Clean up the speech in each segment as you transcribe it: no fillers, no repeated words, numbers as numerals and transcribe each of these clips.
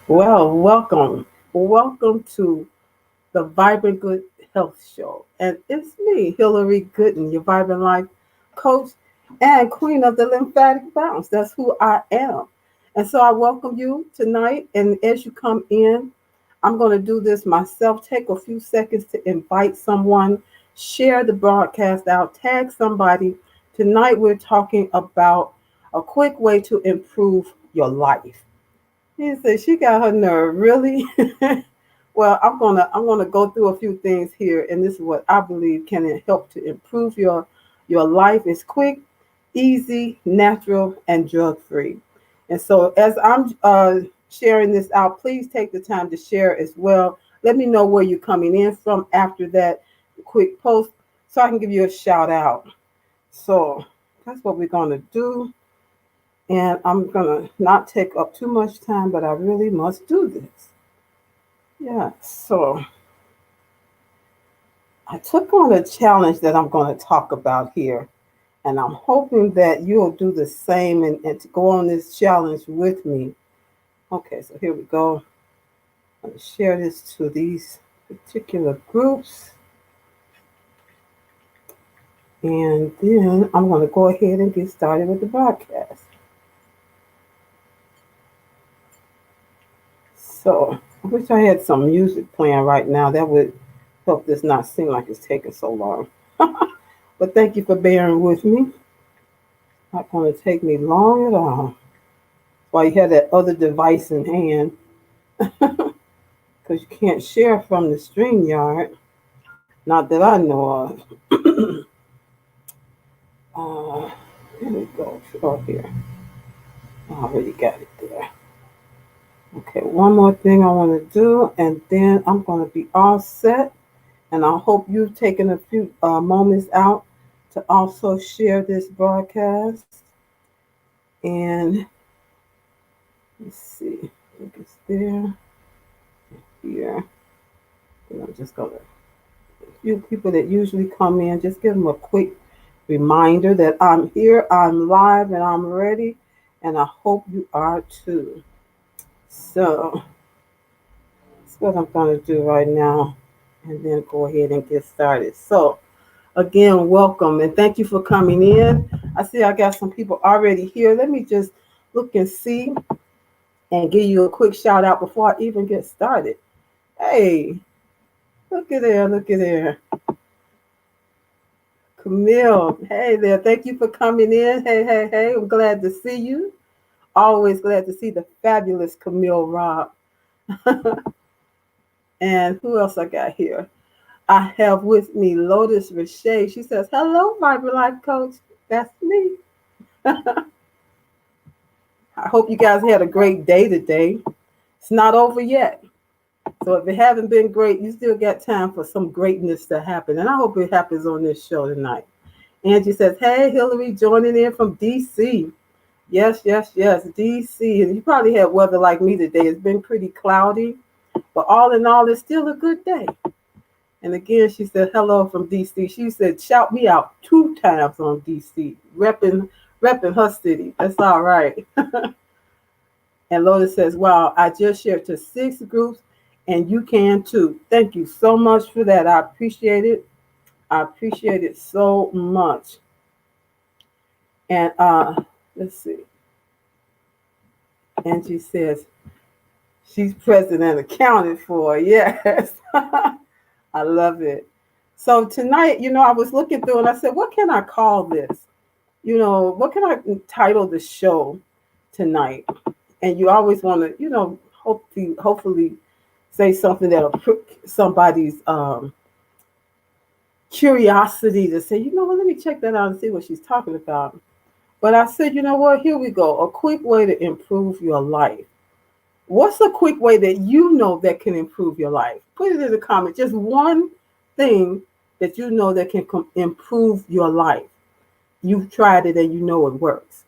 Well, welcome. Welcome to the Vibrant Good Health Show. And it's me, Hillary Gooden, your Vibrant Life coach and queen of the lymphatic bounce. That's who I am. And so I welcome you tonight. And as you come in, I'm going to do this myself. Take a few seconds to invite someone, share the broadcast out, tag somebody. Tonight, we're talking about a quick way to improve your life. He said she got her nerve, really? Well, I'm gonna go through a few things here, and this is what I believe can help to improve your life. It's quick, easy, natural, and drug free. And so, as I'm sharing this out, please take the time to share as well. Let me know where you're coming in from after that quick post, so I can give you a shout out. So that's what we're gonna do. And I'm going to not take up too much time, but I really must do this. Yeah, so I took on a challenge that I'm going to talk about here. And I'm hoping that you'll do the same and to go on this challenge with me. Okay, so here we go. I'm going to share this to these particular groups. And then I'm going to go ahead and get started with the broadcast. So I wish I had some music playing right now. That would help this not seem like it's taking so long. But thank you for bearing with me. Not going to take me long at all. While you have that other device in hand, because you can't share from the StreamYard. Not that I know of. uh, Here we go. Oh, here. I already got it there. Okay, one more thing I want to do, and then I'm going to be all set. And I hope you've taken a few moments out to also share this broadcast. And let's see, I think it's there, here. And I'm just going to, a few people that usually come in, just give them a quick reminder that I'm here, I'm live, and I'm ready. And I hope you are too. So that's what I'm going to do right now. And then go ahead and get started. So, again, welcome and thank you for coming in. I see I got some people already here. Let me just look and see and give you a quick shout out before I even get started. Hey, look at there, look at there. Camille, hey there. Thank you for coming in. Hey, hey, hey. I'm glad to see you. Always glad to see the fabulous Camille Robb. And who else I got here? I have with me Lotus Richey. She says, hello, Vibrant Life Coach. That's me. I hope you guys had a great day today. It's not over yet. So if it haven't been great, you still got time for some greatness to happen. And I hope it happens on this show tonight. Angie says, hey, Hillary, joining in from D.C. Yes, yes, yes, D.C. And you probably had weather like me today. It's been pretty cloudy. But all in all, it's still a good day. And again, she said, hello from D.C. She said, shout me out 2 times on D.C. Repping her city. That's all right. And Lotus says, wow, I just shared to 6 groups and you can too. Thank you so much for that. I appreciate it. I appreciate it so much. And let's see. Angie says, she's present and accounted for. Yes. I love it. So tonight, I was looking through and I said, what can I call this? What can I title the show tonight? And you always want to, hopefully say something that'll prick somebody's curiosity to say, let me check that out and see what she's talking about. But I said, you know what? Here we go. A quick way to improve your life. What's a quick way that you know that can improve your life? Put it in the comments. Just one thing that you know that can improve your life. You've tried it and you know it works.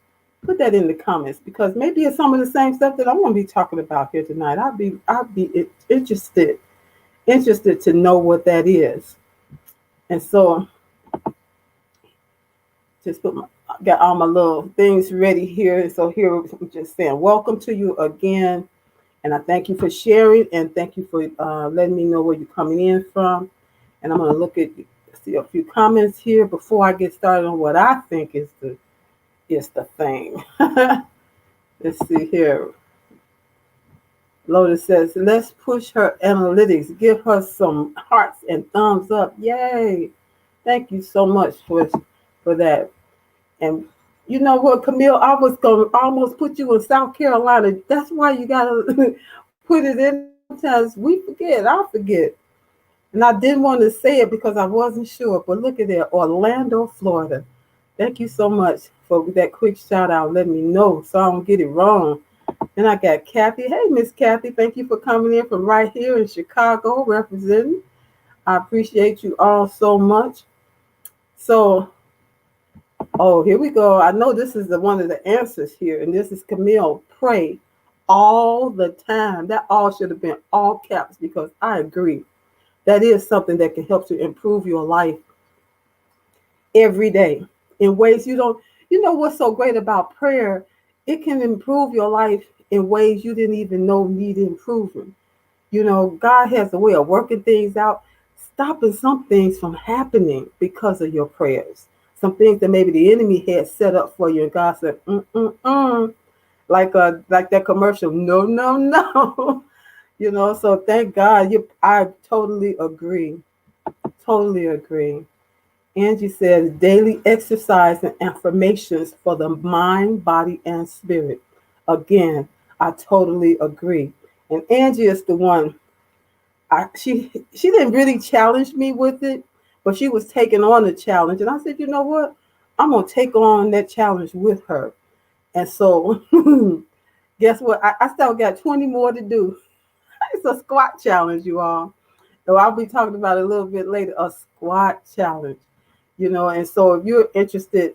Put that in the comments because maybe it's some of the same stuff that I'm going to be talking about here tonight. I'd be interested to know what that is. And so just got all my little things ready here. So here I'm just saying, welcome to you again. And I thank you for sharing, and thank you for letting me know where you're coming in from. And I'm going to see a few comments here before I get started on what I think is the thing. Let's see here. Lotus says, let's push her analytics. Give her some hearts and thumbs up. Yay. Thank you so much for that. And you know what, Camille, I was going to almost put you in South Carolina. That's why you got to put it in. Sometimes we forget. I forget. And I didn't want to say it because I wasn't sure. But look at that, Orlando, Florida. Thank you so much for that quick shout out. Let me know so I don't get it wrong. And I got Kathy. Hey, Miss Kathy, thank you for coming in from right here in Chicago representing. I appreciate you all so much. So, oh, here we go. I know this is one of the answers here, and this is Camille. Pray all the time. That all should have been all caps because I agree. That is something that can help to improve your life every day in ways you don't. You know what's so great about prayer? It can improve your life in ways you didn't even know needed improvement. You know, God has a way of working things out, stopping some things from happening because of your prayers. Some things that maybe the enemy had set up for you, and God said, like that commercial, no, no, no. You know, so thank God. I totally agree. Totally agree. Angie says daily exercise and affirmations for the mind, body, and spirit. Again, I totally agree. And Angie is the one. She didn't really challenge me with it, but she was taking on the challenge, and I said, you know what? I'm gonna take on that challenge with her. And so, guess what? I still got 20 more to do. It's a squat challenge, you all. So I'll be talking about it a little bit later. A squat challenge, and so if you're interested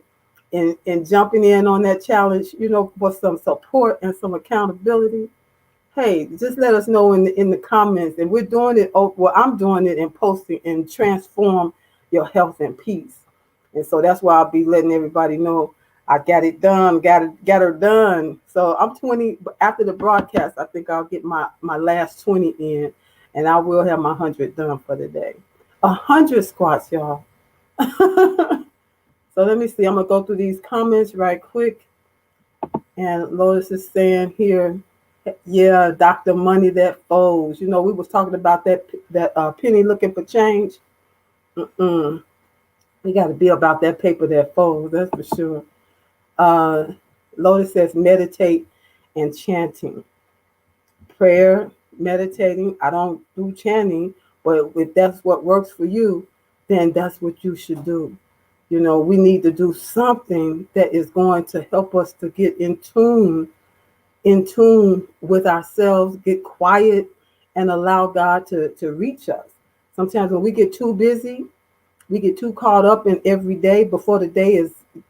in jumping in on that challenge, for some support and some accountability, hey, just let us know in the comments. And we're doing it. Well, I'm doing it and posting and transform your health and peace. And so that's why I'll be letting everybody know I got it done, got her done. So I'm 20 after the broadcast. I think I'll get my last 20 in, and I will have my 100 done for the day. 100 squats, y'all. So let me see. I'm gonna go through these comments right quick. And Lotus is saying here, yeah, Dr. Money that folds. We was talking about that penny looking for change. Mm-mm. We got to be about that paper that folds. That's for sure. Lotus says meditate and chanting, prayer, meditating. I don't do chanting, but if that's what works for you, then that's what you should do. We need to do something that is going to help us to get in tune with ourselves, get quiet, and allow God to reach us. Sometimes when we get too busy, we get too caught up in every day before the day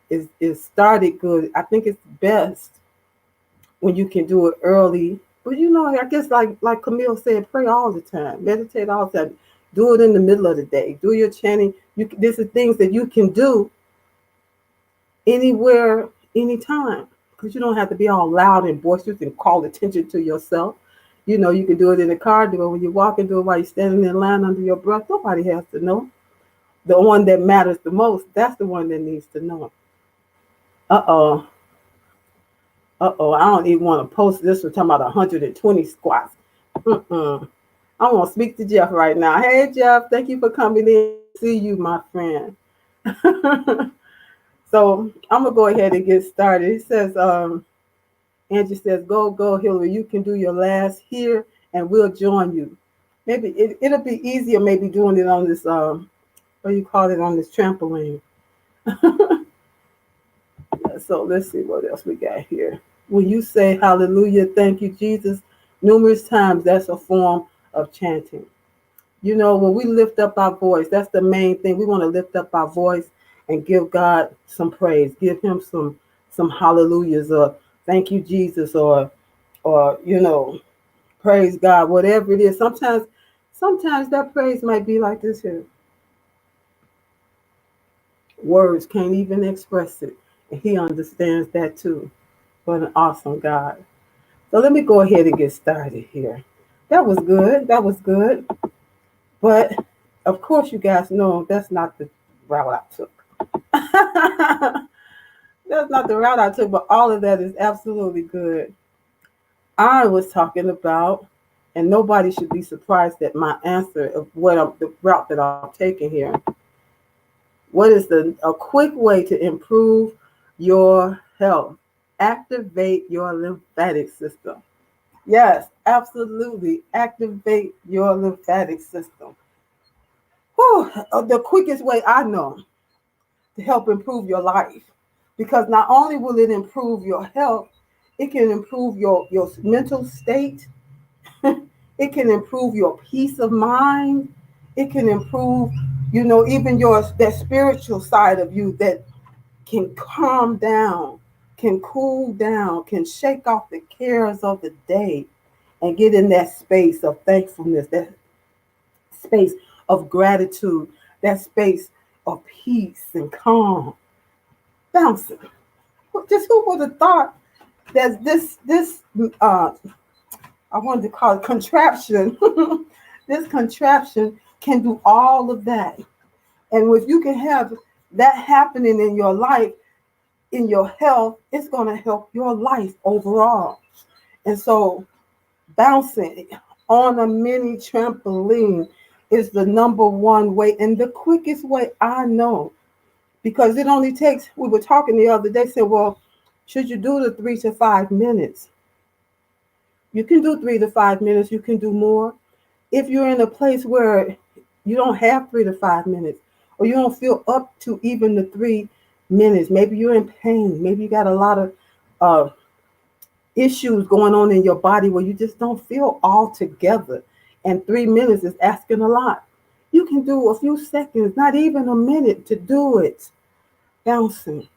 is started good. I think it's best when you can do it early. But I guess like Camille said, pray all the time, meditate all the time, do it in the middle of the day, do your chanting. These are things that you can do anywhere, anytime, because you don't have to be all loud and boisterous and call attention to yourself. You can do it in the car, do it when you're walking, do it while you're standing in line under your breath. Nobody has to know. The one that matters the most, that's the one that needs to know. Uh-oh. Uh-oh. I don't even want to post this. We're talking about 120 squats. I want to speak to Jeff right now. Hey, Jeff, thank you for coming in. See you, my friend. So I'm going to go ahead and get started. He says, Angie says, go, Hillary. You can do your last here, and we'll join you. Maybe it'll be easier maybe doing it on this, what do you call it, on this trampoline. So let's see what else we got here. When you say hallelujah, thank you, Jesus, numerous times, that's a form of chanting. When we lift up our voice, that's the main thing. We want to lift up our voice and give God some praise, give him some hallelujahs, or thank you, Jesus, or praise God, whatever it is. Sometimes that praise might be like this here. Words can't even express it. And he understands that too. What an awesome God. So let me go ahead and get started here. That was good. That was good. But of course, you guys know that's not the route I took. That's not the route I took, but all of that is absolutely good. I was talking about, and nobody should be surprised at my answer of the route that I'm taking here. What is a quick way to improve your health? Activate your lymphatic system. Yes, absolutely. Activate your lymphatic system. Whew, the quickest way I know to help improve your life. Because not only will it improve your health, it can improve your mental state, it can improve your peace of mind, it can improve, even your that spiritual side of you that can calm down, can cool down, can shake off the cares of the day and get in that space of thankfulness, that space of gratitude, that space of peace and calm. Bouncing. Just who would have thought that this uh I wanted to call it contraption. This contraption can do all of that. And if you can have that happening in your life, in your health, it's going to help your life overall. And so bouncing on a mini trampoline is the number one way and the quickest way I know, because it only takes, we were talking the other day, said, well, should you do the 3 to 5 minutes? You can do 3 to 5 minutes, you can do more. If you're in a place where you don't have 3 to 5 minutes, or you don't feel up to even the 3 minutes, maybe you're in pain, maybe you got a lot of uh, issues going on in your body where you just don't feel all together, and 3 minutes is asking a lot. You can do a few seconds, not even a minute, to do it. Bouncing,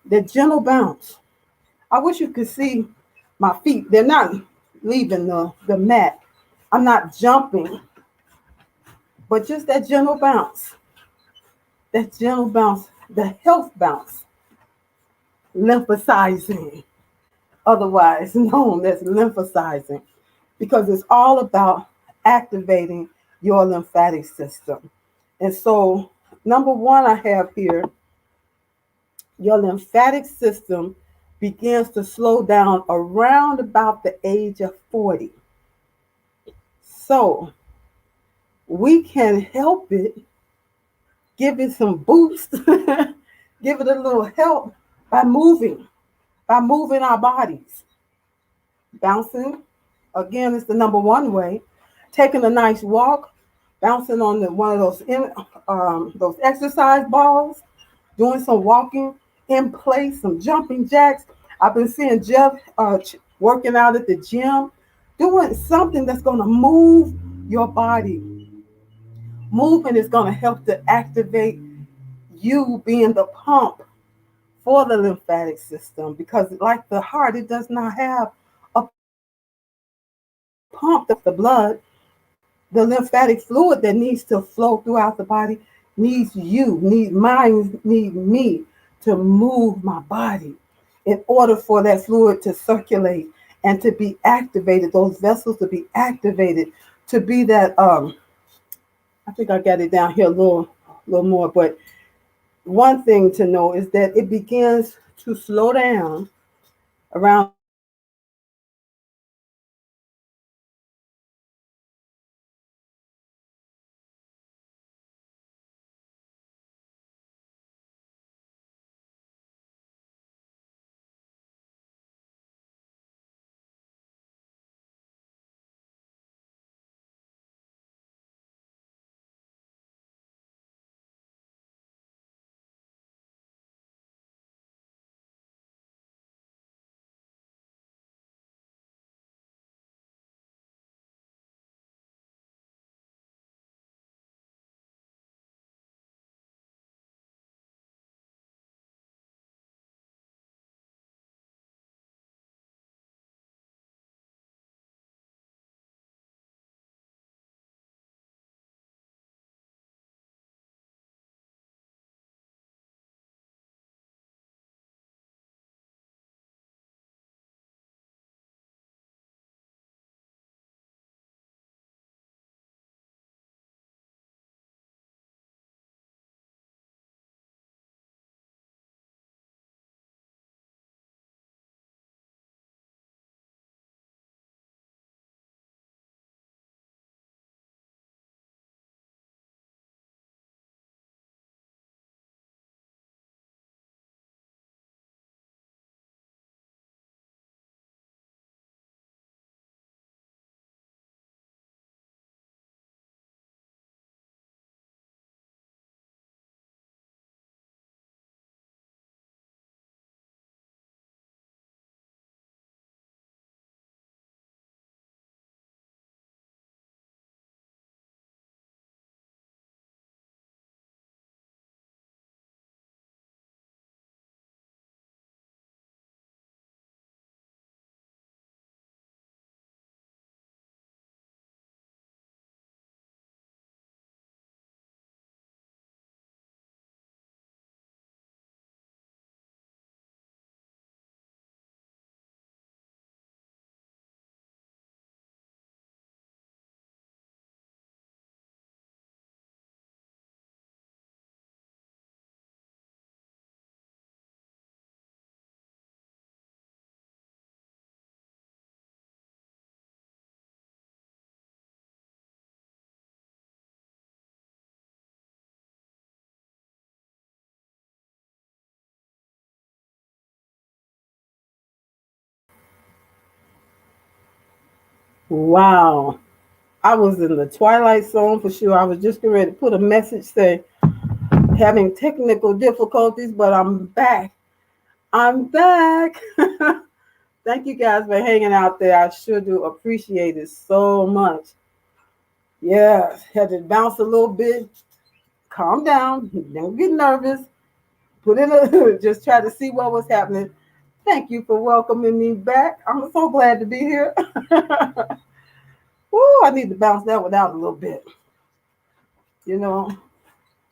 the gentle bounce. I wish you could see my feet. They're not leaving the mat. I'm not jumping, but just that gentle bounce, the health bounce, lymphocyzing, otherwise known as lymphocyzing, because it's all about activating your lymphatic system. And so, number one, I have here, your lymphatic system begins to slow down around about the age of 40. So, we can help it, give it some boost, give it a little help by moving our bodies. Bouncing, again, is the number one way. Taking a nice walk, bouncing on one of those exercise balls, doing some walking in place, some jumping jacks. I've been seeing Jeff working out at the gym, doing something that's going to move your body. Movement is going to help to activate you being the pump for the lymphatic system, because, like the heart, it does not have a pump the blood. The lymphatic fluid that needs to flow throughout the body needs you, need me to move my body in order for that fluid to circulate and to be activated, those vessels to be activated, to be that I think I got it down here a little more, but one thing to know is that it begins to slow down around the age of 40. Wow. I was in the twilight zone for sure. I was just getting ready to put a message say having technical difficulties, but I'm back. I'm back. Thank you guys for hanging out there. I sure do appreciate it so much. Yeah, had to bounce a little bit. Calm down. Don't get nervous. Put in a just try to see what was happening. Thank you for welcoming me back. I'm so glad to be here. Woo, I need to bounce that one out a little bit. You know,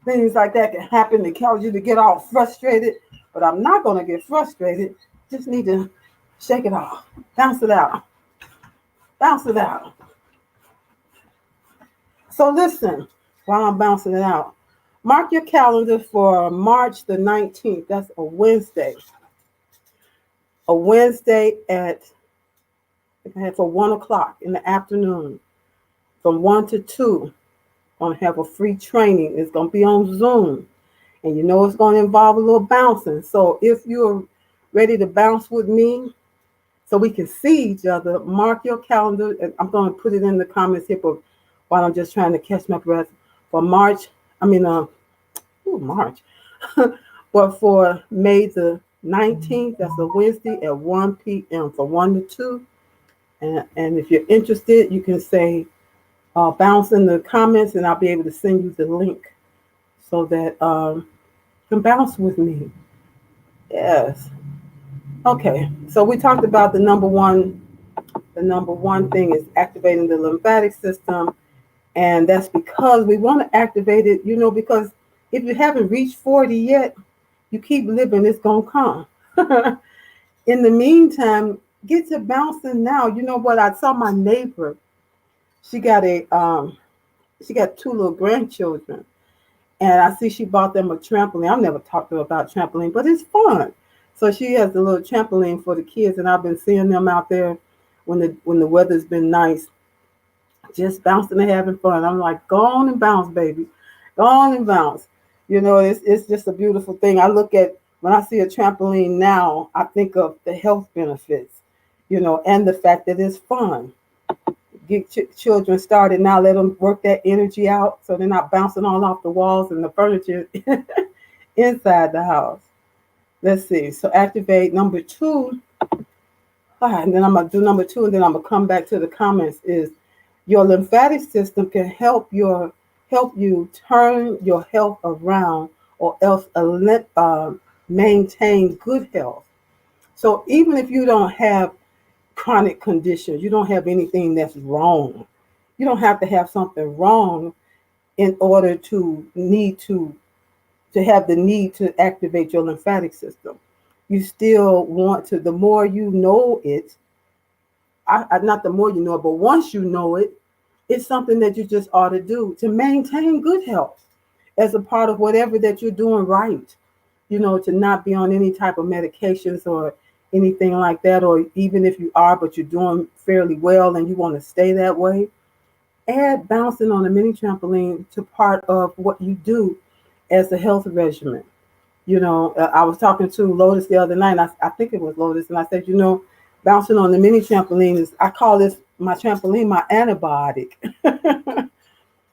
things like that can happen to cause you to get all frustrated, but I'm not going to get frustrated. Just need to shake it off, bounce it out, bounce it out. So listen, while I'm bouncing it out, mark your calendar for March the 19th. That's a Wednesday. A Wednesday at for 1 o'clock in the afternoon, from 1 to 2. Gonna have a free training. It's gonna be on Zoom, and you know it's gonna involve a little bouncing. So if you're ready to bounce with me, so we can see each other, mark your calendar. And I'm gonna put it in the comments here, but while I'm just trying to catch my breath for March. I mean, March, but for May the 19th, that's a Wednesday at 1 p.m. for 1 to 2. And if you're interested, you can say bounce in the comments, and I'll be able to send you the link so that you can bounce with me. Yes. Okay. So we talked about the number one. The number one thing is activating the lymphatic system, and that's because we want to activate it. You know, because if you haven't reached 40 yet, you keep living, it's gonna come. In the meantime, get to bouncing now. You know what? I saw my neighbor. She got she got two little grandchildren, and I see she bought them a trampoline. I've never talked to her about trampoline, but it's fun. So she has a little trampoline for the kids, and I've been seeing them out there when the weather's been nice, just bouncing and having fun. I'm like, go on and bounce, baby, go on and bounce. You know, it's just a beautiful thing. I look at when I see a trampoline now, I think of the health benefits, you know, and the fact that it's fun. Get children started now. Let them work that energy out so they're not bouncing all off the walls and the furniture inside the house. Let's see. So activate number two. All right, and then I'm gonna do number two, and then I'm gonna come back to the comments. Is your lymphatic system can help you turn your health around, or else maintain good health. So even if you don't have chronic conditions, you don't have anything that's wrong. You don't have to have something wrong in order to have the need to activate your lymphatic system. You still want to. The more you know it, not the more you know it, but once you know it, it's something that you just ought to do to maintain good health as a part of whatever that you're doing right. You know, to not be on any type of medications or anything like that, or even if you are, but you're doing fairly well and you want to stay that way, add bouncing on a mini trampoline to part of what you do as a health regimen. You know, I was talking to Lotus the other night, and I think it was Lotus, and I said, you know, bouncing on the mini trampoline is, I call this my trampoline, my antibiotic.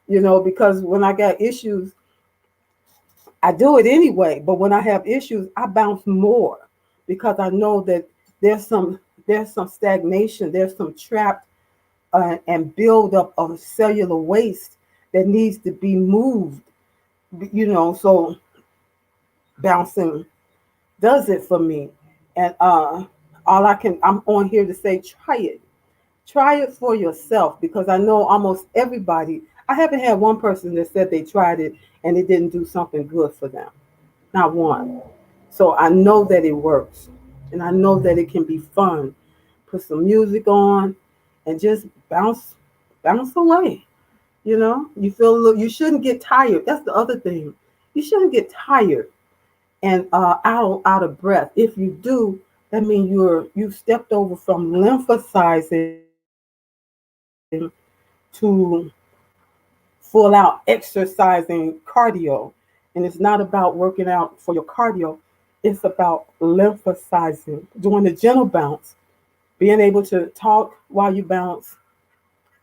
You know, because when I got issues, I do it anyway, but when I have issues, I bounce more because I know that there's some stagnation, there's some trapped and buildup of cellular waste that needs to be moved. You know, so bouncing does it for me, and I'm on here to say, try it for yourself, because I know almost everybody. I haven't had one person that said they tried it and it didn't do something good for them. Not one. So I know that it works, and I know that it can be fun. Put some music on and just bounce away. You know, you feel a little, you shouldn't get tired. That's the other thing. You shouldn't get tired and out of breath. If you do, that means you stepped over from lymphocyzing to full out exercising cardio. And it's not about working out for your cardio, it's about lymphocyzing, doing the gentle bounce, being able to talk while you bounce,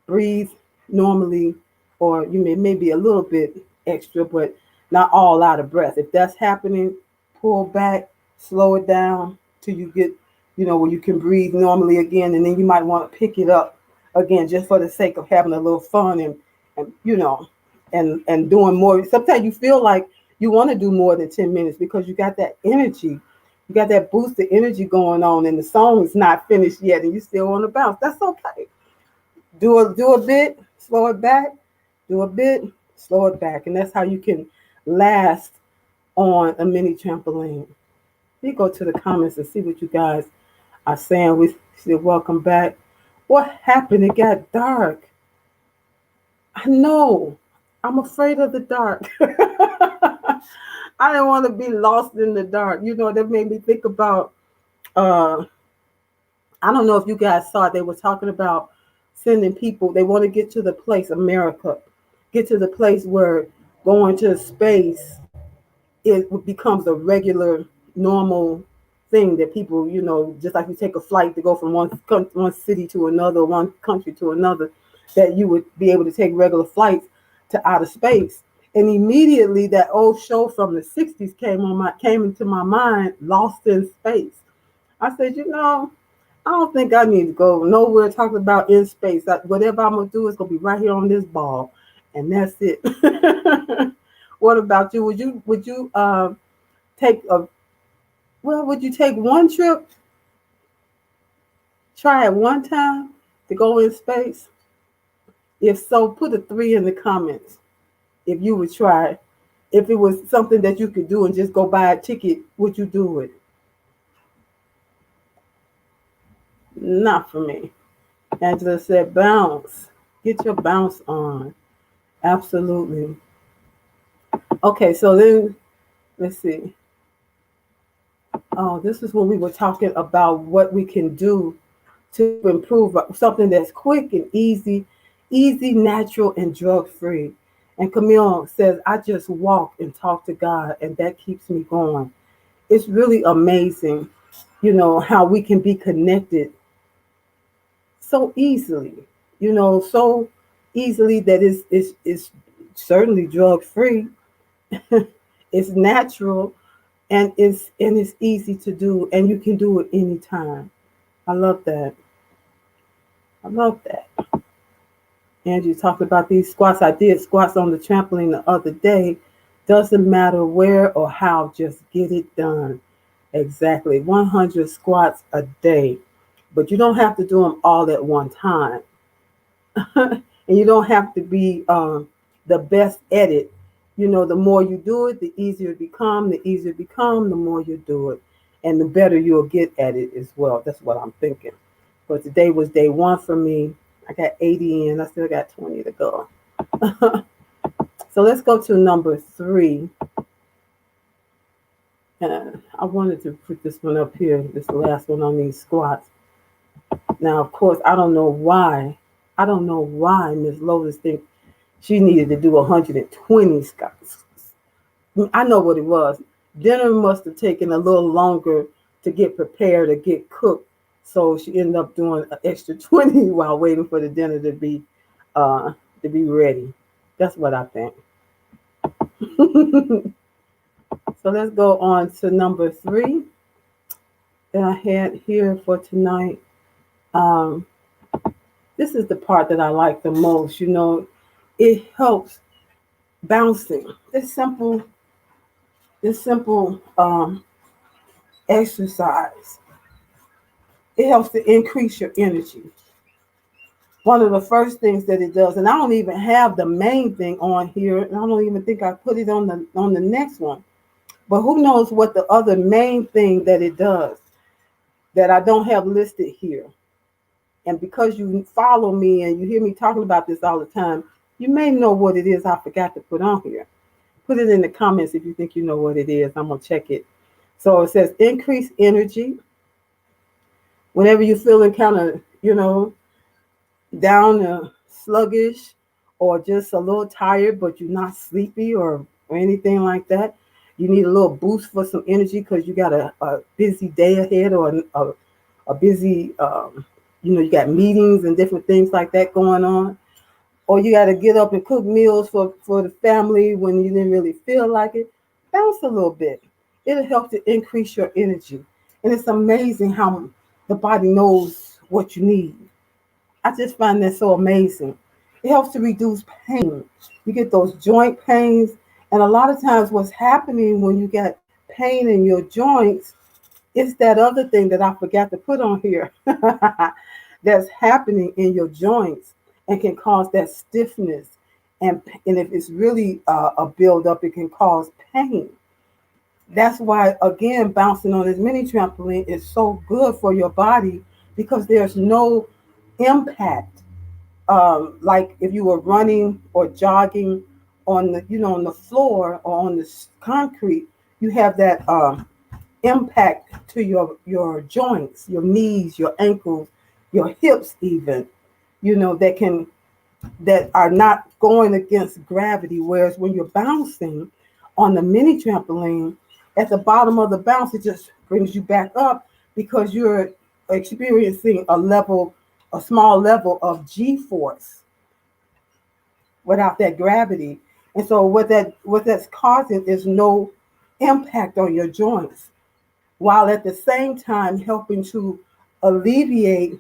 breathe normally, or you maybe a little bit extra, but not all out of breath. If that's happening, pull back, slow it down till you get, where you can breathe normally again, and then you might want to pick it up again just for the sake of having a little fun and doing more. Sometimes you feel like you want to do more than 10 minutes because you got that energy. You got that boost of energy going on, and the song is not finished yet, and you still want to bounce. That's okay. Do a bit, slow it back. Do a bit, slow it back, and that's how you can last on a mini trampoline. We go to the comments and see what you guys are saying. We say welcome back. What happened? It got dark. I know. I'm afraid of the dark. I didn't want to be lost in the dark. That made me think about I don't know if you guys saw it. They were talking about sending people. They want to get to the place, America, get to the place where going to space becomes a regular, normal thing that people, just like you take a flight to go from one city to another, one country to another, that you would be able to take regular flights to outer space. And immediately that old show from the 60s came into my mind, Lost in Space. I said, I don't think I need to go nowhere talking about in space. Whatever I'm gonna do is gonna be right here on this ball, and that's it. What about you? Would you take a would you take one trip? Try it one time to go in space? If so, put a 3 in the comments. If you would try it. If it was something that you could do and just go buy a ticket, would you do it? Not for me. Angela said, bounce. Get your bounce on. Absolutely. Okay, so then let's see. Oh, this is when we were talking about what we can do to improve something that's quick and easy, natural, and drug-free. And Camille says, I just walk and talk to God, and that keeps me going. It's really amazing, how we can be connected so easily, so easily that it's certainly drug-free. It's natural, and it's easy to do, and you can do it anytime. I love that. I love that. And you talked about these squats. I did squats on the trampoline the other day. Doesn't matter where or how, just get it done. Exactly. 100 squats a day. But you don't have to do them all at one time. And you don't have to be the best at it. The more you do it, the easier it become. The easier it become, the more you do it. And the better you'll get at it as well. That's what I'm thinking. But today was day 1 for me. I got 80 in. I still got 20 to go. So let's go to number 3. I wanted to put this one up here, this last one on these squats. Now, of course, I don't know why Miss Lotus thinks she needed to do 120 squats. I know what it was. Dinner must have taken a little longer to get prepared or get cooked. So she ended up doing an extra 20 while waiting for the dinner to be ready. That's what I think. So let's go on to number 3 that I had here for tonight. This is the part that I like the most. It helps bouncing. This simple exercise. It helps to increase your energy. One of the first things that it does, and I don't even have the main thing on here, and I don't even think I put it on the next one. But who knows what the other main thing that it does that I don't have listed here. And because you follow me and you hear me talking about this all the time, you may know what it is I forgot to put on here. Put it in the comments if you think you know what it is. I'm going to check it. So it says increase energy. Whenever you're feeling kind of, down, sluggish, or just a little tired, but you're not sleepy or anything like that, you need a little boost for some energy because you got a busy day ahead or a busy, you got meetings and different things like that going on, or you got to get up and cook meals for the family when you didn't really feel like it, bounce a little bit. It'll help to increase your energy. And it's amazing how the body knows what you need. I just find that so amazing. It helps to reduce pain. You get those joint pains, and a lot of times what's happening when you get pain in your joints is that other thing that I forgot to put on here that's happening in your joints and can cause that stiffness. And if it's really a buildup, it can cause pain. That's why, again, bouncing on this mini trampoline is so good for your body because there's no impact. Like if you were running or jogging on on the floor or on the concrete, you have that impact to your joints, your knees, your ankles, your hips, even. That are not going against gravity. Whereas when you're bouncing on the mini trampoline, at the bottom of the bounce, it just brings you back up because you're experiencing a small level of G force without that gravity. And so what that's causing is no impact on your joints, while at the same time helping to alleviate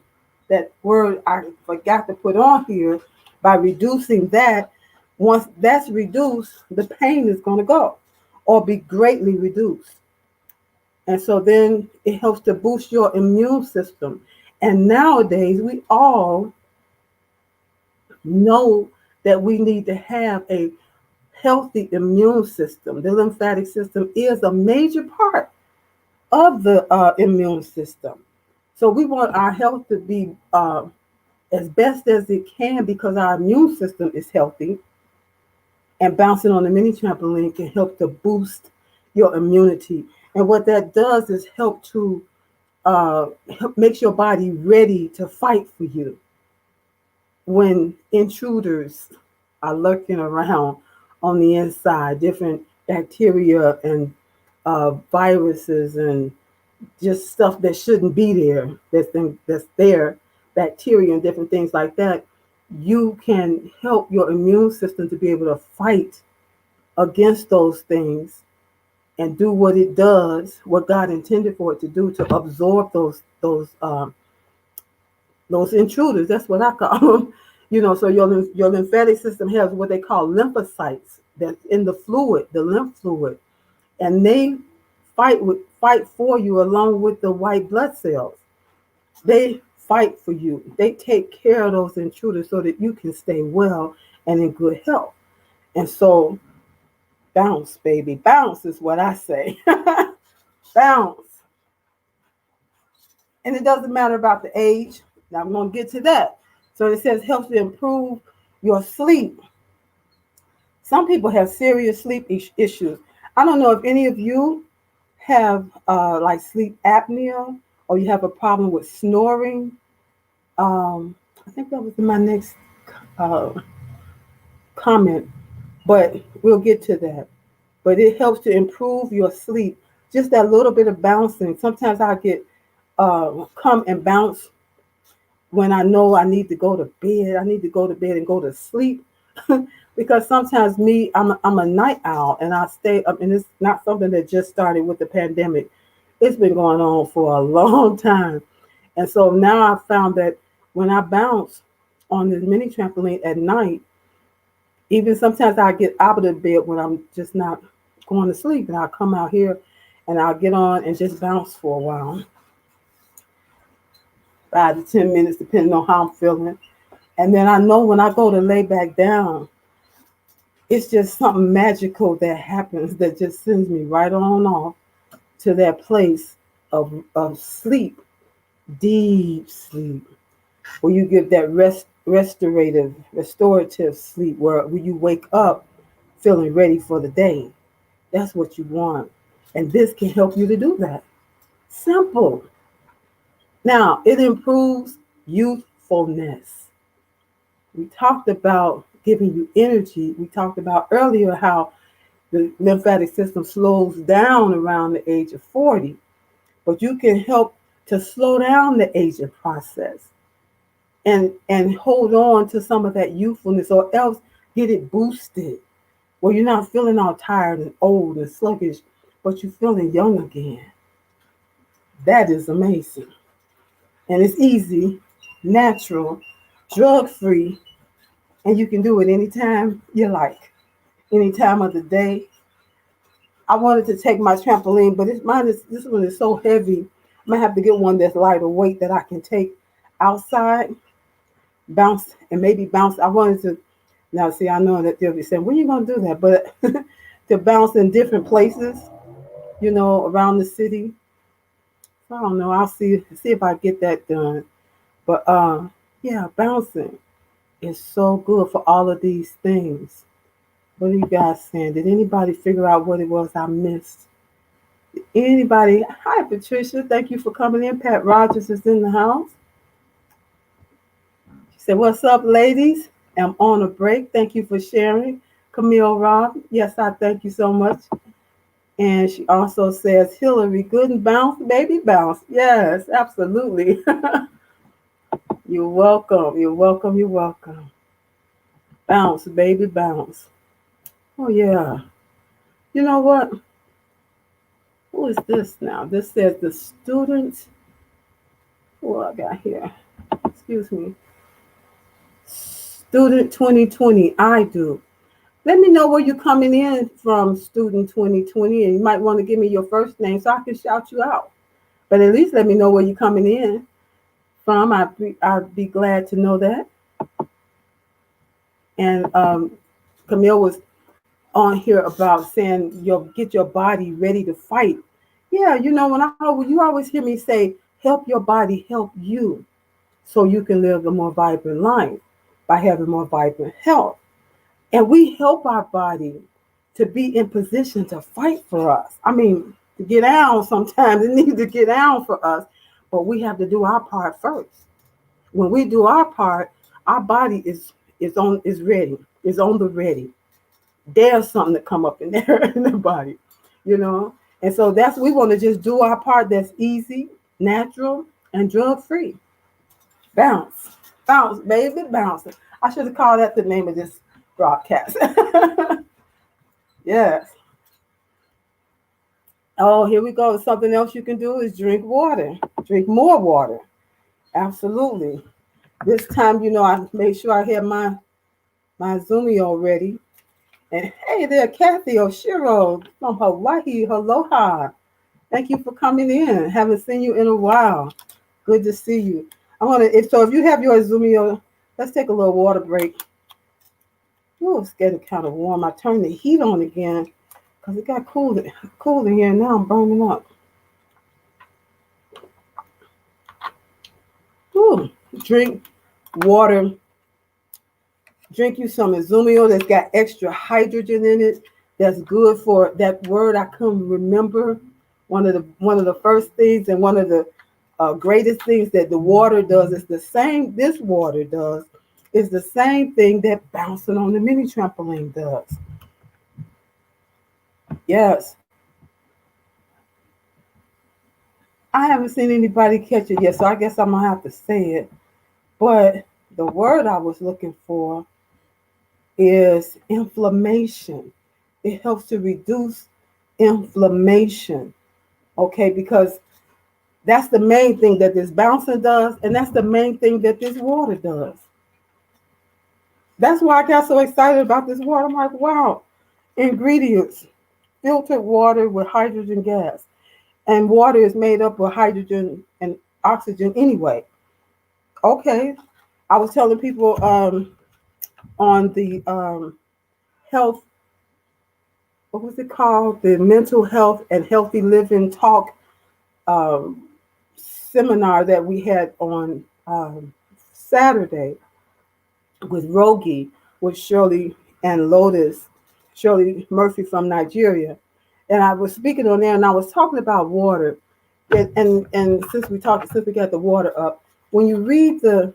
that word I forgot to put on here by reducing that. Once that's reduced, the pain is going to go or be greatly reduced. And so then it helps to boost your immune system. And nowadays, we all know that we need to have a healthy immune system. The lymphatic system is a major part of the immune system. So we want our health to be as best as it can because our immune system is healthy. And bouncing on the mini trampoline can help to boost your immunity. And what that does is help to makes your body ready to fight for you when intruders are lurking around on the inside, different bacteria and viruses and just stuff that shouldn't be there, that's there, bacteria and different things like that. You can help your immune system to be able to fight against those things and do what it does, what God intended for it to do, to absorb those intruders. That's what I call them. So your lymphatic system has what they call lymphocytes that's in the fluid, the lymph fluid, and they fight for you along with the white blood cells. They fight for you. They take care of those intruders so that you can stay well and in good health. And so, bounce, baby, bounce is what I say. Bounce. And it doesn't matter about the age. Now I'm going to get to that. So it says helps to improve your sleep. Some people have serious sleep issues. I don't know if any of you have like sleep apnea or you have a problem with snoring. I think that was my next comment, but we'll get to that. But it helps to improve your sleep. Just that little bit of bouncing. Sometimes I get come and bounce when I know I need to go to bed. I need to go to bed and go to sleep because sometimes I'm a night owl and I stay up, and it's not something that just started with the pandemic. It's been going on for a long time. And so now I found that when I bounce on this mini trampoline at night, even sometimes I get out of the bed when I'm just not going to sleep, and I'll come out here and I'll get on and just bounce for a while. 5 to 10 minutes, depending on how I'm feeling. And then I know when I go to lay back down, it's just something magical that happens that just sends me right on off to that place of sleep, deep sleep, where you get that restorative sleep, where you wake up feeling ready for the day. That's what you want. And this can help you to do that. Simple. Now, it improves youthfulness. We talked about giving you energy. We talked about earlier how the lymphatic system slows down around the age of 40, but you can help to slow down the aging process. and hold on to some of that youthfulness, or else get it boosted where you're not feeling all tired and old and sluggish, but you're feeling young again. That is amazing. And it's easy, natural, drug free, and you can do it anytime you like, any time of the day. I wanted to take my trampoline, but this one is so heavy. I'm gonna have to get one that's lighter weight that I can take outside, bounce, and maybe bounce. I wanted to now see. I know that they'll be saying, "When are you gonna do that?" But to bounce in different places, around the city. So I don't know. I'll see if I get that done. But yeah, bouncing is so good for all of these things. What are you guys saying? Did anybody figure out what it was I missed? Anybody? Hi, Patricia. Thank you for coming in. Pat Rogers is in the house. She said, "What's up, ladies? I'm on a break. Thank you for sharing." Camille Rob. Yes, I thank you so much. And she also says, "Hillary, good and bounce, baby, bounce." Yes, absolutely. You're welcome. You're welcome. You're welcome. Bounce, baby, bounce. Oh, yeah. You know what? Who is this now? This says the student. What I got here? Excuse me. Student 2020. I do. Let me know where you're coming in from, Student 2020, and you might want to give me your first name so I can shout you out. But at least let me know where you're coming in from. I'd be glad to know that. And Camille was on here about saying get your body ready to fight. Yeah, when you always hear me say, help your body help you so you can live a more vibrant life by having more vibrant health. And we help our body to be in position to fight for us. I mean, to get down sometimes, it needs to get down for us, but we have to do our part first. When we do our part, our body is ready, is on the ready. There's something to come up in there in the body, you know. And so we want to just do our part that's easy, natural, and drug free. Bounce, bounce, baby, bounce. I should have called that the name of this broadcast. Yes. Oh, here we go. Something else you can do is drink water. Drink more water. Absolutely. This time, I made sure I had my Zumio ready. And hey there, Kathy Oshiro from Hawaii. Aloha. Thank you for coming in. Haven't seen you in a while. Good to see you. If you have your Zumio, let's take a little water break. Oh, it's getting kind of warm. I turned the heat on again because it got cool in here. Now I'm burning up. Ooh, drink water. Drink you some Izumio that's got extra hydrogen in it. That's good for that word I couldn't remember. One of the first things and one of the greatest things that the water does is the same. This water does is the same thing that bouncing on the mini trampoline does. Yes. I haven't seen anybody catch it yet, so I guess I'm gonna have to say it. But the word I was looking for is inflammation. It helps to reduce inflammation. Okay, because that's the main thing that this bouncing does, and that's the main thing that this water does. That's why I got so excited about this water. I'm like, wow, ingredients, filtered water with hydrogen gas. And water is made up of hydrogen and oxygen anyway. Okay. I was telling people on the health, what was it called? The mental health and healthy living talk seminar that we had on Saturday with Rogi, with Shirley and Lotus, Shirley Murphy from Nigeria. And I was speaking on there and I was talking about water. And since we got the water up, when you read the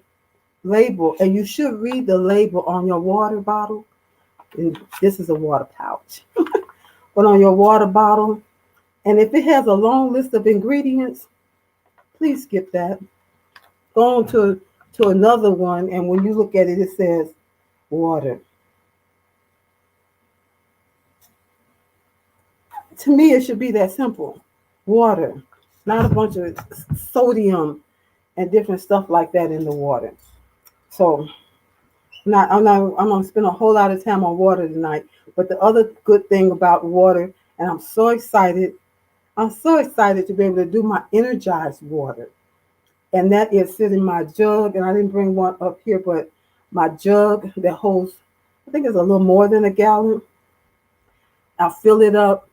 label, and you should read the label on your water bottle, and this is a water pouch, but on your water bottle, and if it has a long list of ingredients, please skip that. Go on to to another one, and when you look at it, it says water. To me, it should be that simple. Water, not a bunch of sodium and different stuff like that in the water. So, I'm gonna spend a whole lot of time on water tonight. But the other good thing about water, and I'm so excited to be able to do my energized water. And that is sitting my jug, and I didn't bring one up here, but my jug that holds, I think it's a little more than a gallon. I fill it up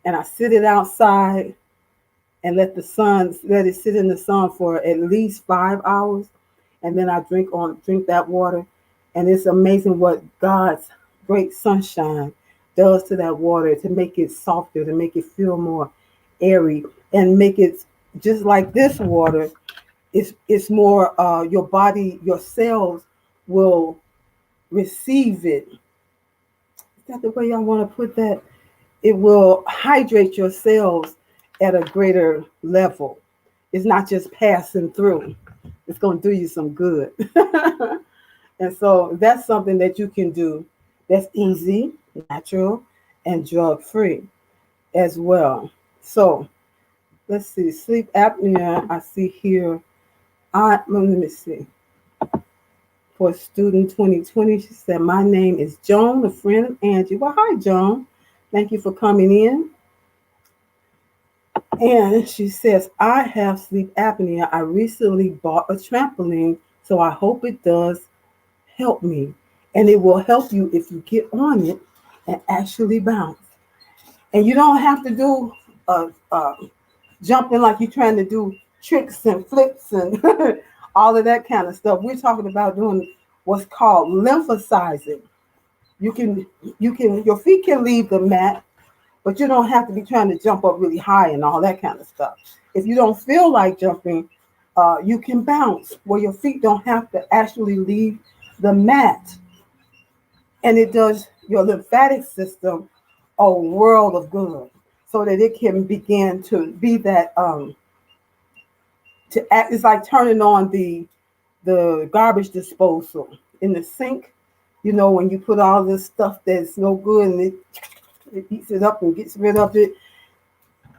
and I sit it outside and let it sit in the sun for at least 5 hours, and then I drink that water, and it's amazing what God's great sunshine does to that water to make it softer, to make it feel more airy, and make it just like this water. It's more your body, your cells will receive it. Is that the way I want to put that? It will hydrate your cells at a greater level. It's not just passing through. It's going to do you some good. And so that's something that you can do that's easy, natural, and drug free as well. So let's see, sleep apnea. I see here. Let me see. For student 2020, she said, "My name is Joan, a friend of Angie." Well, hi, Joan. Thank you for coming in. And she says, "I have sleep apnea. I recently bought a trampoline, so I hope it does help me. And it will help you if you get on it and actually bounce. And you don't have to do jumping like you're trying to do tricks and flips and all of that kind of stuff. We're talking about doing what's called lymphosizing. You can, your feet can leave the mat, but you don't have to be trying to jump up really high and all that kind of stuff. If you don't feel like jumping, you can bounce where your feet don't have to actually leave the mat. And it does your lymphatic system a world of good so that it can begin to be that, to act. It's like turning on the garbage disposal in the sink. You know, when you put all this stuff that's no good and it eats it up and gets rid of it.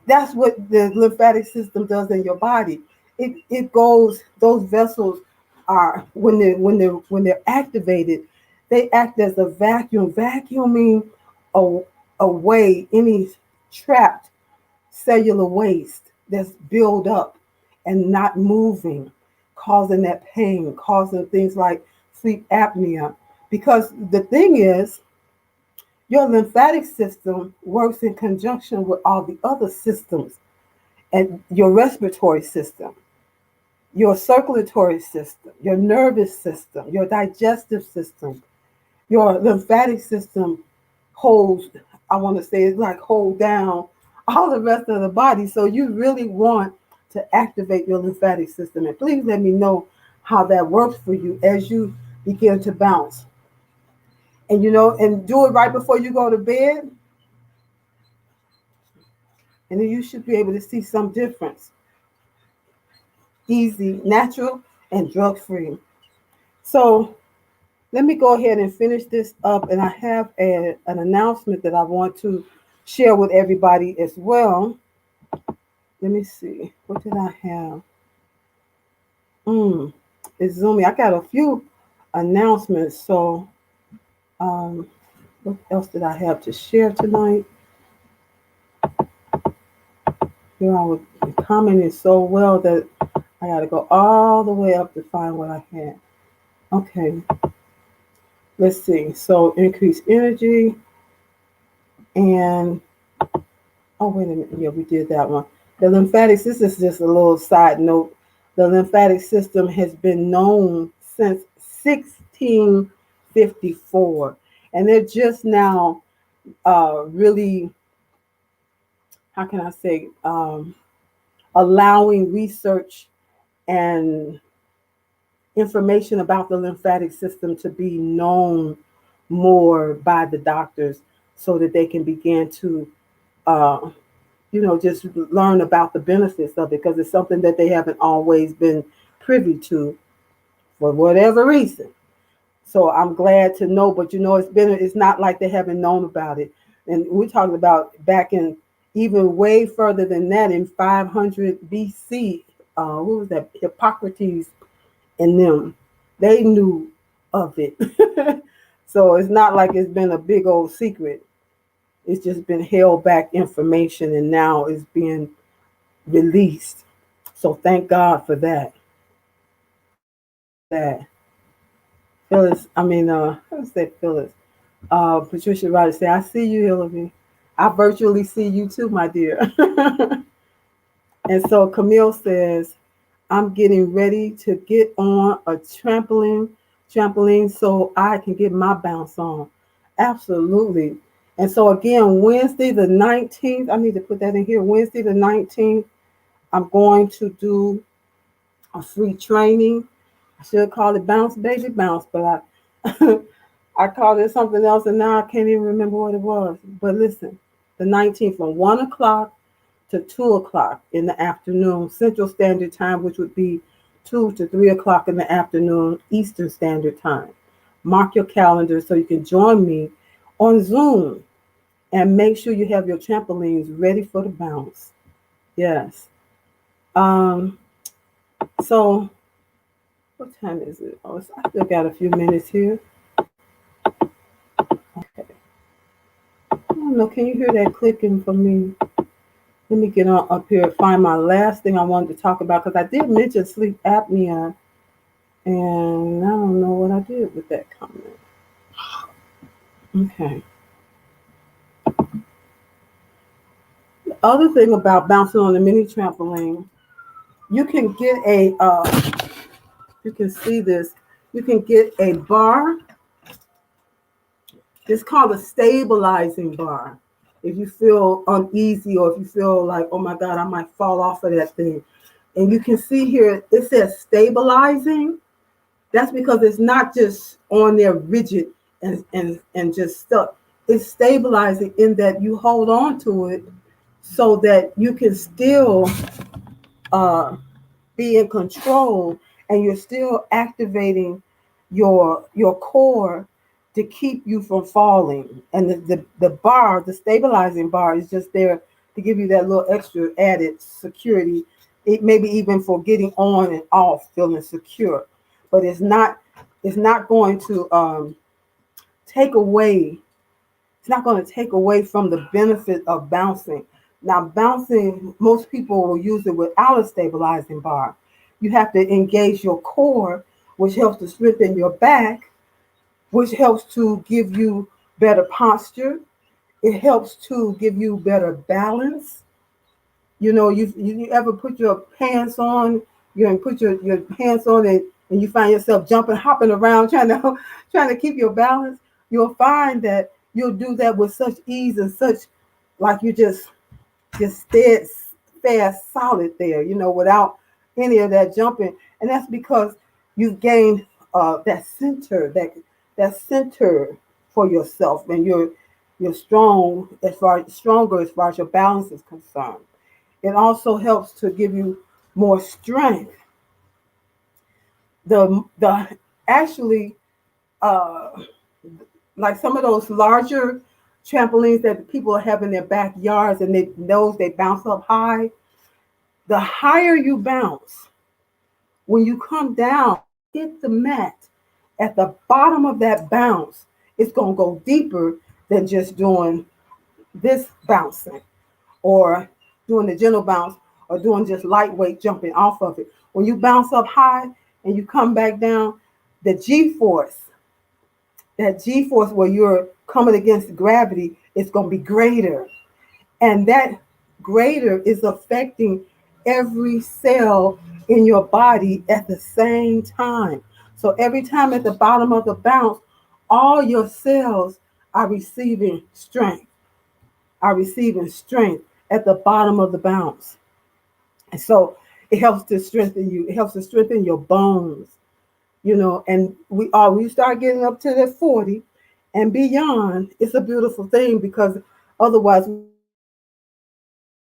That's what the lymphatic system does in your body. It goes, those vessels are, when they're activated, they act as a vacuum, vacuuming away any trapped cellular waste that's built up and not moving, causing that pain, causing things like sleep apnea. Because the thing is, your lymphatic system works in conjunction with all the other systems and your respiratory system, your circulatory system, your nervous system, your digestive system. Your lymphatic system holds, I want to say, it's like hold down all the rest of the body. So you really want to activate your lymphatic system. And please let me know how that works for you as you begin to bounce. And and do it right before you go to bed. And then you should be able to see some difference. Easy, natural, and drug-free. So let me go ahead and finish this up. And I have an announcement that I want to share with everybody as well. Let me see. What did I have? It's Zooming. I got a few announcements. So what else did I have to share tonight? You know, I was commenting so well that I got to go all the way up to find what I had. Okay. Let's see. So increase energy and, oh, wait a minute. Yeah, we did that one. The lymphatic system, this is just a little side note. The lymphatic system has been known since 1654. And they're just now really, how can I say, allowing research and information about the lymphatic system to be known more by the doctors so that they can begin to, just learn about the benefits of it, because it's something that they haven't always been privy to for whatever reason. So I'm glad to know, but it's not like they haven't known about it. And we're talking about back in even way further than that in 500 BC. Who was that? Hippocrates and them. They knew of it. So it's not like it's been a big old secret. It's just been held back information and now it's being released. So thank God for that. That Phyllis, I said Phyllis. Patricia Ryder said, I see you, Hillary. I virtually see you too, my dear. And so Camille says, I'm getting ready to get on a trampoline so I can get my bounce on. Absolutely. And so again, Wednesday the 19th, I need to put that in here. Wednesday the 19th, I'm going to do a free training. I should call it Bounce Baby Bounce, but I I called it something else and now I can't even remember what it was. But listen, the 19th from 1 o'clock to 2 o'clock in the afternoon, Central Standard Time, which would be 2 to 3 o'clock in the afternoon, Eastern Standard Time. Mark your calendar so you can join me on Zoom and make sure you have your trampolines ready for the bounce. Yes. Um, so what time is it? Oh, I still got a few minutes here. Okay. I don't know. Can you hear that clicking for me? Let me get on up here and find my last thing I wanted to talk about because I did mention sleep apnea, and I don't know what I did with that comment. Okay. The other thing about bouncing on the mini trampoline, you can get you can see this, you can get a bar. It's called a stabilizing bar. If you feel uneasy or if you feel like, oh my God, I might fall off of that thing. And you can see here, it says stabilizing. That's because it's not just on there rigid and just stuck. It's stabilizing in that you hold on to it so that you can still uh, be in control and you're still activating your core to keep you from falling. And the bar, the stabilizing bar, is just there to give you that little extra added security. It maybe even for getting on and off feeling secure, but it's not going to take away. It's not going to take away from the benefit of bouncing. Now, bouncing, most people will use it without a stabilizing bar. You have to engage your core, which helps to strengthen your back, which helps to give you better posture. It helps to give you better balance. You ever put your pants on, put your pants on and you find yourself jumping, hopping around, trying to trying to keep your balance. You'll find that you'll do that with such ease and such like you just stead fast solid there, without any of that jumping. And that's because you've gained that center for yourself, and you're stronger as far as your balance is concerned. It also helps to give you more strength. The actually uh, like some of those larger trampolines that people have in their backyards and they bounce up high. The higher you bounce, when you come down, hit the mat at the bottom of that bounce, it's going to go deeper than just doing this bouncing or doing the gentle bounce or doing just lightweight jumping off of it. When you bounce up high and you come back down, the that G force where you're coming against gravity is going to be greater. And that greater is affecting every cell in your body at the same time. So every time at the bottom of the bounce, all your cells are receiving strength at the bottom of the bounce. And so it helps to strengthen you. It helps to strengthen your bones, and we start getting up to that 40 and beyond. It's a beautiful thing because otherwise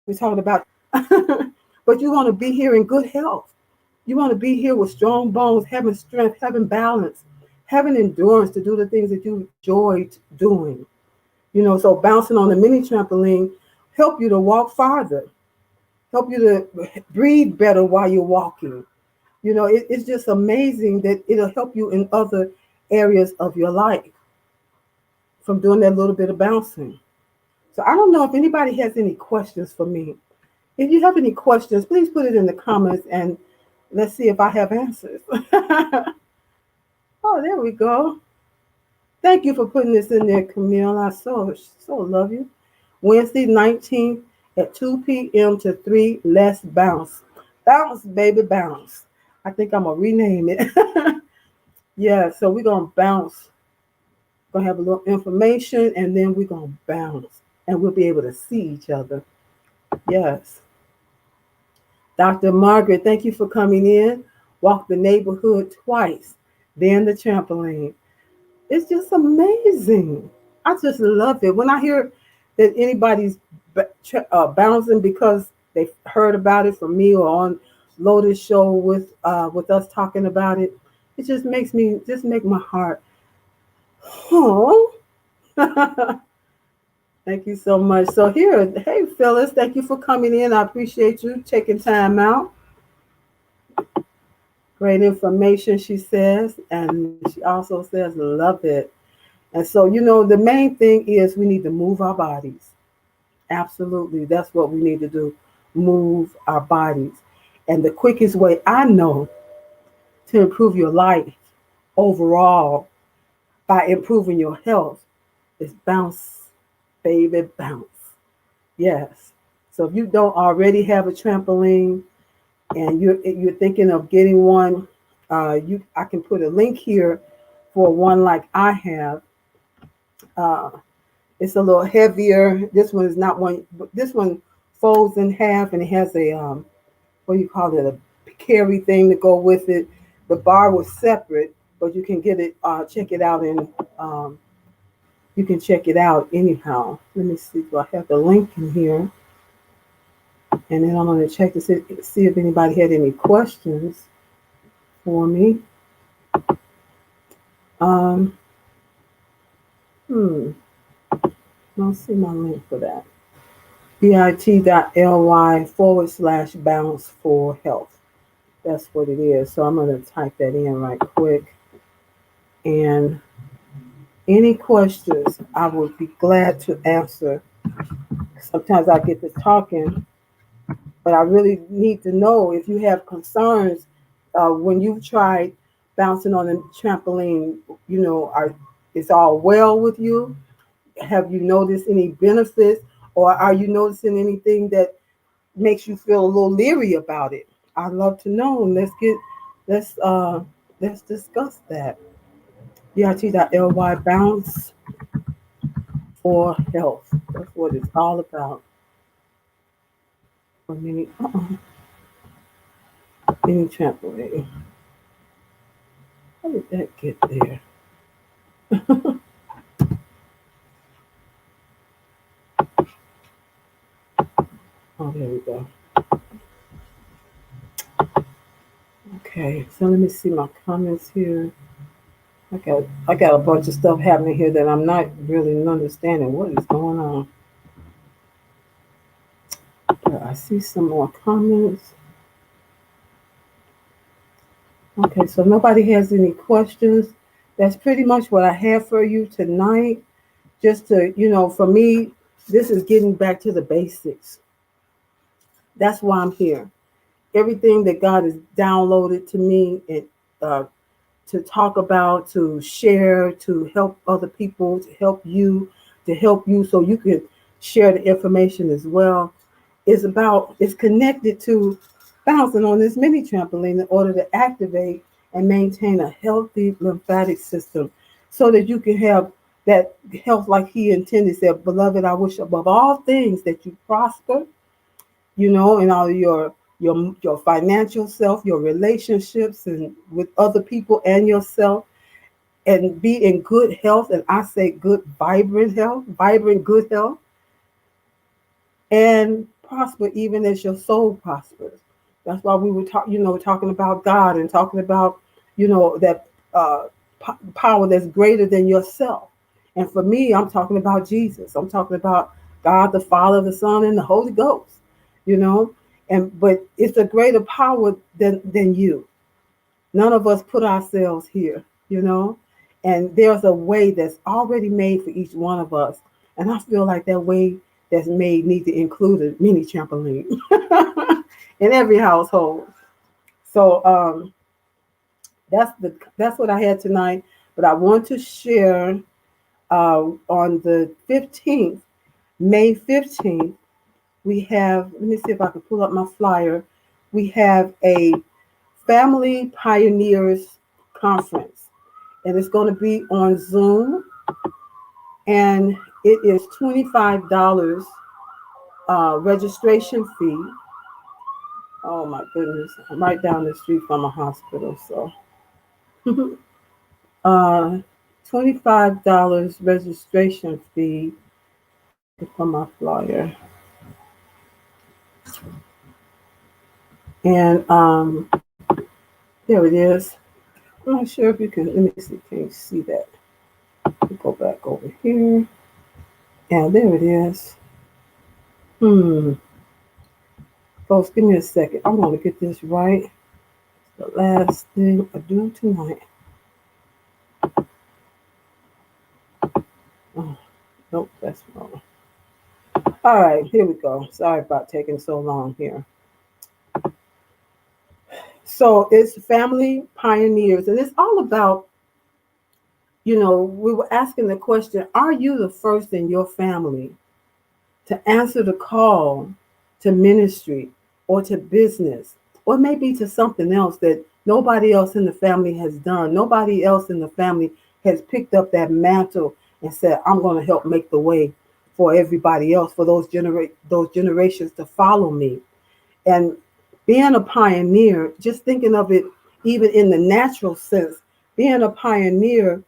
we're talking about, but you want to be here in good health. You want to be here with strong bones, having strength, having balance, having endurance to do the things that you enjoyed doing. So bouncing on the mini trampoline help you to walk farther, help you to breathe better while you're walking. It's just amazing that it'll help you in other areas of your life from doing that little bit of bouncing. So I don't know if anybody has any questions for me. If you have any questions, please put it in the comments and let's see if I have answers. Oh, there we go. Thank you for putting this in there, Camille. I so love you. Wednesday 19th at 2 p.m. to 3. Let's bounce. Bounce, baby, bounce. I think I'm going to rename it. Yeah, so we're going to bounce. Going to have a little information and then we're going to bounce. And we'll be able to see each other. Yes. Dr. Margaret, thank you for coming in. Walk the neighborhood twice, then the trampoline. It's just amazing. I just love it. When I hear that anybody's bouncing because they heard about it from me or on Lotus show with us talking about it, it just makes make my heart. Oh. Thank you so much. So here, hey Phyllis, thank you for coming in. I appreciate you taking time out. Great information, she says, and she also says, love it. And so, the main thing is we need to move our bodies. Absolutely. That's what we need to do. Move our bodies. And the quickest way I know to improve your life overall by improving your health is bounce, baby, bounce. Yes. So if you don't already have a trampoline and you're thinking of getting one, I can put a link here for one like I have. It's a little heavier. This one is not one, but this one folds in half and it has a what do you call it, a carry thing to go with it. The bar was separate, but you can get it, check it out, and you can check it out anyhow. Let me see, do I have the link in here? And then I'm going to check to see if anybody had any questions for me. Don't see my link for that. bit.ly/bounce for health. That's what it is. So I'm going to type that in right quick. And any questions, I would be glad to answer. Sometimes I get to talking, but I really need to know if you have concerns when you've tried bouncing on a trampoline. Is all well with you? Have you noticed any benefits, or are you noticing anything that makes you feel a little leery about it? I'd love to know. Let's discuss that. bit.ly bounce for health. That's what it's all about. For mini trampoline. How did that get there? Oh, there we go. Okay, so let me see my comments here. I got a bunch of stuff happening here that I'm not really understanding what is going on. I see some more comments. Okay, so nobody has any questions. That's pretty much what I have for you tonight. Just to, for me, this is getting back to the basics. That's why I'm here. Everything that God has downloaded to me and to talk about, to share, to help other people, to help you so you can share the information as well, is connected to bouncing on this mini trampoline in order to activate and maintain a healthy lymphatic system so that you can have that health like he intended. Said, beloved, I wish above all things that you prosper, in all your financial self, your relationships and with other people and yourself, and be in good health. And I say good, vibrant, good health, and prosper even as your soul prospers. That's why we were talking about God and talking about, that power that's greater than yourself. And for me, I'm talking about Jesus. I'm talking about God, the Father, the Son, and the Holy Ghost. You know, but it's a greater power than you. None of us put ourselves here. You know, and there's a way that's already made for each one of us. And I feel like that way that's made need to include a mini trampoline in every household. So that's what I had tonight. But I want to share on the 15th, May 15th, we have, let me see if I can pull up my flyer. We have a Family Pioneers Conference, and it's going to be on Zoom, and it is $25 registration fee. Oh my goodness, I'm right down the street from a hospital, so uh, $25 registration fee. For my flyer, and there it is. I'm not sure if you can. Let me see. Can you see that? Go back over here, and there it is. Folks, give me a second. I want to get this right. The last thing I do tonight. Oh, nope, that's wrong. All right, here we go. Sorry about taking so long here. So it's Family Pioneers, and it's all about, we were asking the question, are you the first in your family to answer the call to ministry or to business, or maybe to something else that nobody else in the family has done? Nobody else in the family has picked up that mantle and said, I'm going to help make the way for everybody else, for those generations to follow me. And being a pioneer, just thinking of it even in the natural sense, being a pioneer,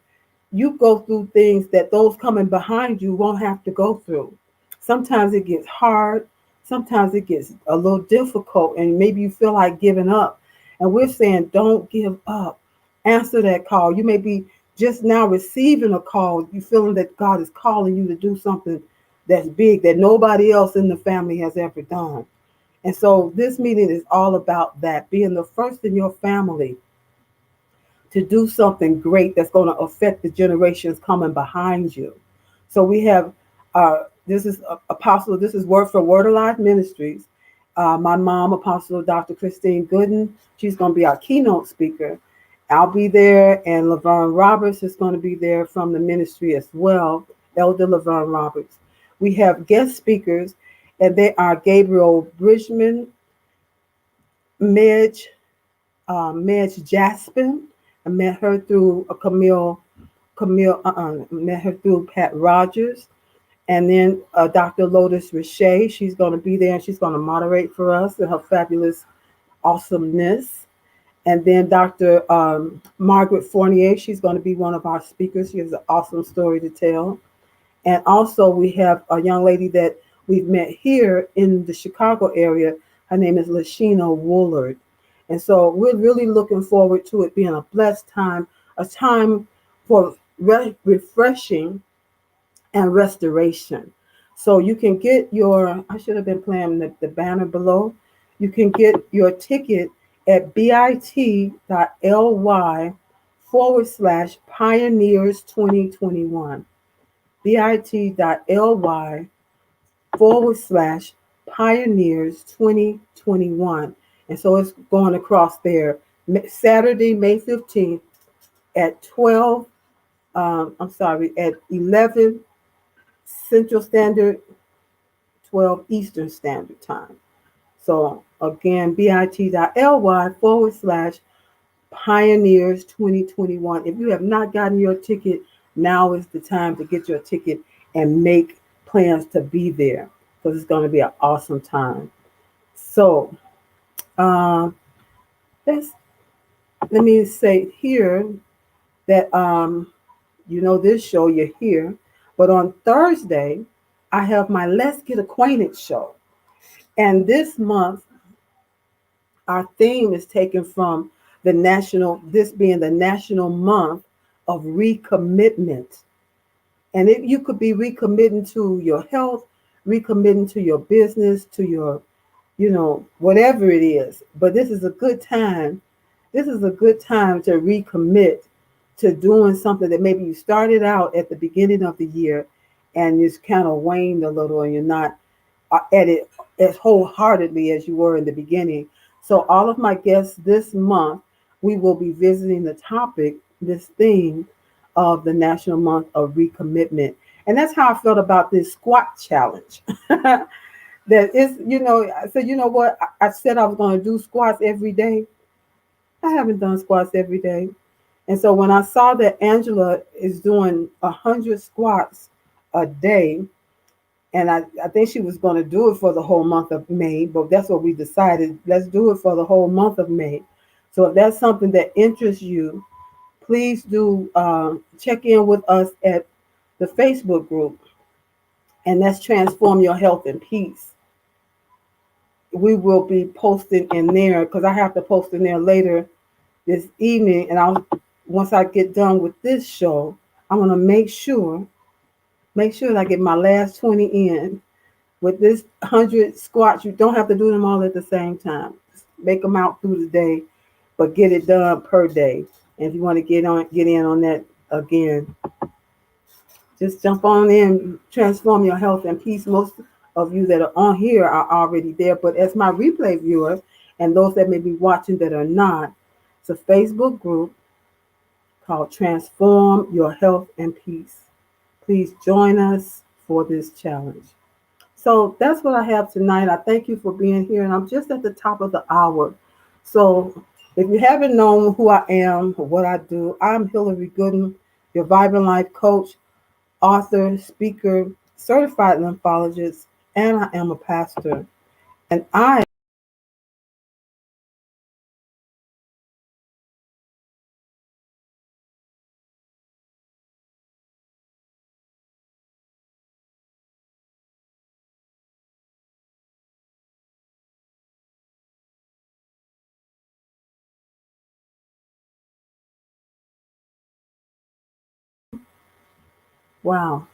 you go through things that those coming behind you won't have to go through. Sometimes it gets hard. Sometimes it gets a little difficult, and maybe you feel like giving up. And we're saying, don't give up. Answer that call. You may be just now receiving a call. You feeling that God is calling you to do something that's big that nobody else in the family has ever done. And so this meeting is all about that, being the first in your family to do something great that's going to affect the generations coming behind you. So we have, this is Apostle, this is Word for Word Alive Ministries. My mom, Apostle Dr. Christine Gooden, she's going to be our keynote speaker. I'll be there, and Laverne Roberts is going to be there from the ministry as well, Elder Laverne Roberts. We have guest speakers, and they are Gabriel Bridgman, Medj Jaspin. I met her through met her through Pat Rogers. And then Dr. Lotus Riche, she's going to be there, and she's going to moderate for us and her fabulous awesomeness. And then Dr. Margaret Fournier, she's going to be one of our speakers. She has an awesome story to tell. And also we have a young lady that we've met here in the Chicago area. Her name is Lashina Woolard. And so we're really looking forward to it being a blessed time, a time for refreshing and restoration. So you can get your, I should have been playing the banner below. You can get your ticket at bit.ly/Pioneers 2021. bit.ly/Pioneers 2021. And so it's going across there. Saturday, May 15th at 11 Central Standard, 12 Eastern Standard Time. So again, bit.ly/Pioneers 2021. If you have not gotten your ticket, now is the time to get your ticket and make plans to be there, because it's going to be an awesome time. So let me say here that this show, you're here, but on Thursday I have my Let's Get Acquainted show, and this month our theme is taken from this being the national month of recommitment. And you could be recommitting to your health, recommitting to your business, to your, whatever it is. But this is a good time. This is a good time to recommit to doing something that maybe you started out at the beginning of the year and it's kind of waned a little and you're not at it as wholeheartedly as you were in the beginning. So, all of my guests this month, we will be visiting the topic, this theme of the National Month of Recommitment. And that's how I felt about this squat challenge. That is, I said, you know what? I said I was going to do squats every day. I haven't done squats every day. And so when I saw that Angela is doing 100 squats a day, and I think she was going to do it for the whole month of May, but that's what we decided. Let's do it for the whole month of May. So if that's something that interests you, please do check in with us at the Facebook group, and that's Transform Your Health and Peace. We will be posting in there because I have to post in there later this evening, and once I get done with this show, I want to make sure that I get my last 20 in with this 100 squats. You don't have to do them all at the same time. Just make them out through the day, but get it done per day. And if you want to get in on that again, just jump on in, Transform Your Health and Peace. Most of you that are on here are already there, but as my replay viewers and those that may be watching that are not, it's a Facebook group called Transform Your Health and Peace. Please join us for this challenge. So that's what I have tonight. I thank you for being here, and I'm just at the top of the hour. So if you haven't known who I am or what I do, I'm Hillary Gooden, your Vibrant Life coach, author, speaker, certified lymphologist, and I am a pastor. And wow.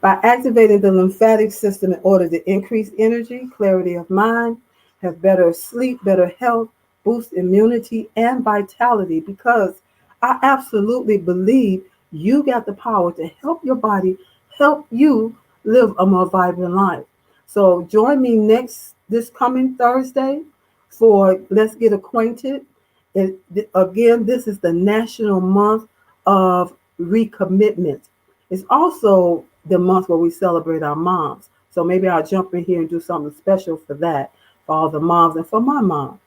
By activating the lymphatic system in order to increase energy, clarity of mind, have better sleep, better health, boost immunity and vitality, because I absolutely believe you got the power to help your body, help you live a more vibrant life. So join me this coming Thursday for Let's Get Acquainted. Again, this is the National Month of Recommitment. It's also the month where we celebrate our moms. So maybe I'll jump in here and do something special for that, for all the moms and for my mom.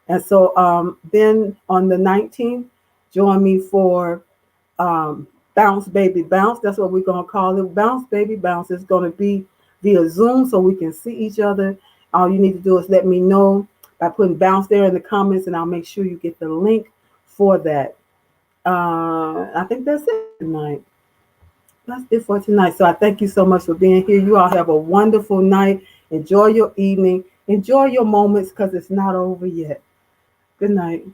And so then on the 19th, join me for Bounce Baby Bounce. That's what we're going to call it. Bounce Baby Bounce. It's going to be via Zoom so we can see each other. All you need to do is let me know by putting bounce there in the comments, and I'll make sure you get the link for that. I think that's it tonight. That's it for tonight. So I thank you so much for being here. You all have a wonderful night. Enjoy your evening. Enjoy your moments because it's not over yet. Good night.